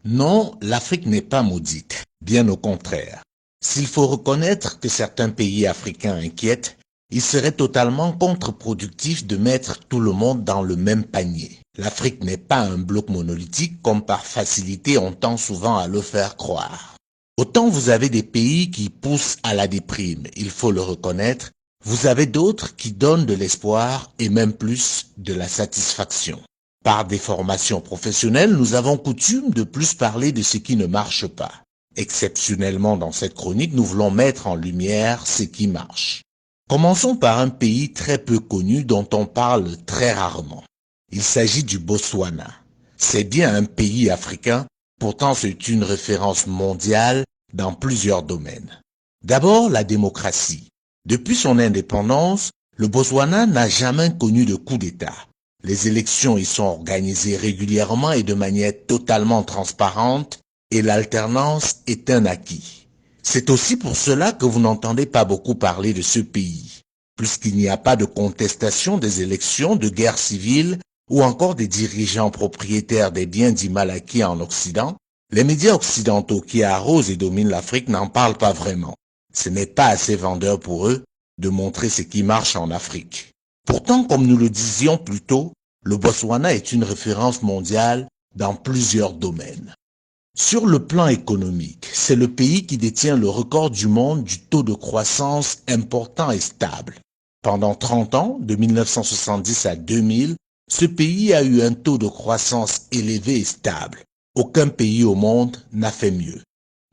Non, l'Afrique n'est pas maudite, bien au contraire. S'il faut reconnaître que certains pays africains inquiètent, il serait totalement contre-productif de mettre tout le monde dans le même panier. L'Afrique n'est pas un bloc monolithique comme par facilité on tend souvent à le faire croire. Autant vous avez des pays qui poussent à la déprime, il faut le reconnaître, vous avez d'autres qui donnent de l'espoir et même plus de la satisfaction. Par des formations professionnelles, nous avons coutume de plus parler de ce qui ne marche pas. Exceptionnellement dans cette chronique, nous voulons mettre en lumière ce qui marche. Commençons par un pays très peu connu dont on parle très rarement. Il s'agit du Botswana. C'est bien un pays africain, pourtant c'est une référence mondiale dans plusieurs domaines. D'abord, la démocratie. Depuis son indépendance, le Botswana n'a jamais connu de coup d'État. Les élections y sont organisées régulièrement et de manière totalement transparente et l'alternance est un acquis. C'est aussi pour cela que vous n'entendez pas beaucoup parler de ce pays, puisqu'il n'y a pas de contestation des élections, de guerre civile ou encore des dirigeants propriétaires des biens dits mal acquis en Occident. Les médias occidentaux qui arrosent et dominent l'Afrique n'en parlent pas vraiment. Ce n'est pas assez vendeur pour eux de montrer ce qui marche en Afrique. Pourtant, comme nous le disions plus tôt, le Botswana est une référence mondiale dans plusieurs domaines. Sur le plan économique, c'est le pays qui détient le record du monde du taux de croissance important et stable. Pendant 30 ans, de 1970 à 2000, ce pays a eu un taux de croissance élevé et stable. Aucun pays au monde n'a fait mieux.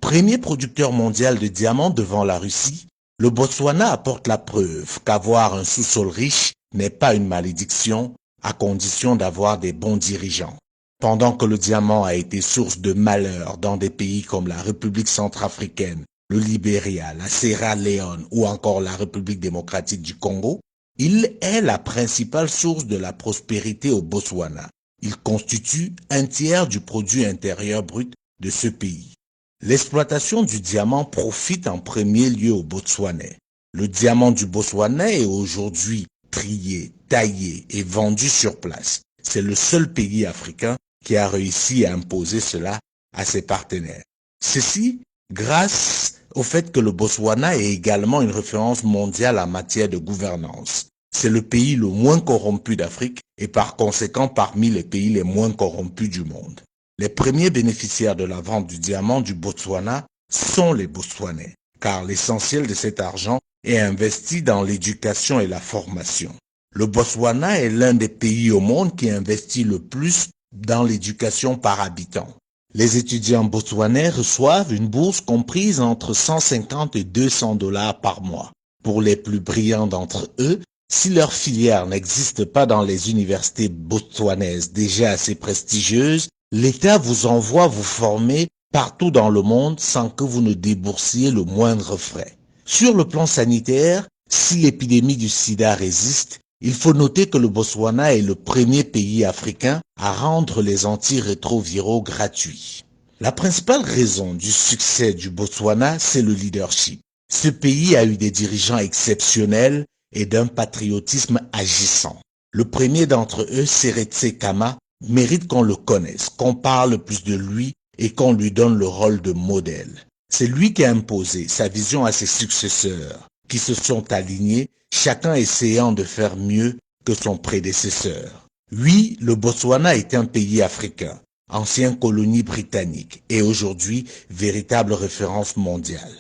Premier producteur mondial de diamants devant la Russie, le Botswana apporte la preuve qu'avoir un sous-sol riche n'est pas une malédiction, à condition d'avoir des bons dirigeants. Pendant que le diamant a été source de malheur dans des pays comme la République centrafricaine, le Libéria, la Sierra Leone ou encore la République démocratique du Congo, il est la principale source de la prospérité au Botswana. Il constitue un tiers du produit intérieur brut de ce pays. L'exploitation du diamant profite en premier lieu au Botswanais. Le diamant du Botswana est aujourd'hui trié, taillé et vendu sur place. C'est le seul pays africain qui a réussi à imposer cela à ses partenaires. Ceci grâce au fait que le Botswana est également une référence mondiale en matière de gouvernance. C'est le pays le moins corrompu d'Afrique et par conséquent parmi les pays les moins corrompus du monde. Les premiers bénéficiaires de la vente du diamant du Botswana sont les Botswanais, car l'essentiel de cet argent est investi dans l'éducation et la formation. Le Botswana est l'un des pays au monde qui investit le plus dans l'éducation par habitant. Les étudiants botswanais reçoivent une bourse comprise entre 150 et 200 dollars par mois. Pour les plus brillants d'entre eux, si leur filière n'existe pas dans les universités botswanaises déjà assez prestigieuses, l'État vous envoie vous former partout dans le monde sans que vous ne déboursiez le moindre frais. Sur le plan sanitaire, si l'épidémie du sida résiste, il faut noter que le Botswana est le premier pays africain à rendre les antirétroviraux gratuits. La principale raison du succès du Botswana, c'est le leadership. Ce pays a eu des dirigeants exceptionnels et d'un patriotisme agissant. Le premier d'entre eux, Seretse Khama, mérite qu'on le connaisse, qu'on parle plus de lui et qu'on lui donne le rôle de modèle. C'est lui qui a imposé sa vision à ses successeurs, qui se sont alignés, chacun essayant de faire mieux que son prédécesseur. Oui, le Botswana est un pays africain, ancienne colonie britannique et aujourd'hui véritable référence mondiale.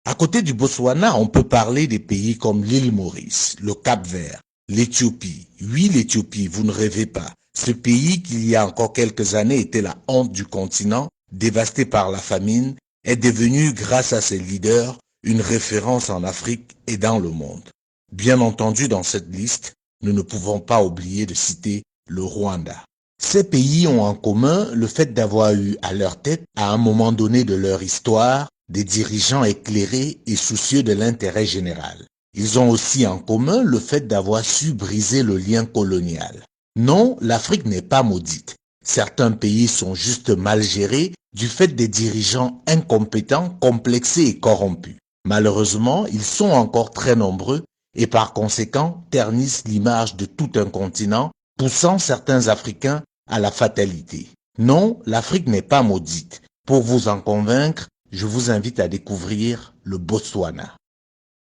À côté du Botswana, on peut parler des pays comme l'île Maurice, le Cap-Vert, l'Éthiopie. Oui, l'Éthiopie, vous ne rêvez pas. Ce pays qui il y a encore quelques années était la honte du continent, dévasté par la famine, est devenu, grâce à ses leaders, une référence en Afrique et dans le monde. Bien entendu, dans cette liste, nous ne pouvons pas oublier de citer le Rwanda. Ces pays ont en commun le fait d'avoir eu à leur tête, à un moment donné de leur histoire, des dirigeants éclairés et soucieux de l'intérêt général. Ils ont aussi en commun le fait d'avoir su briser le lien colonial. Non, l'Afrique n'est pas maudite. Certains pays sont juste mal gérés du fait des dirigeants incompétents, complexés et corrompus. Malheureusement, ils sont encore très nombreux et par conséquent ternissent l'image de tout un continent, poussant certains Africains à la fatalité. Non, l'Afrique n'est pas maudite. Pour vous en convaincre, je vous invite à découvrir le Botswana.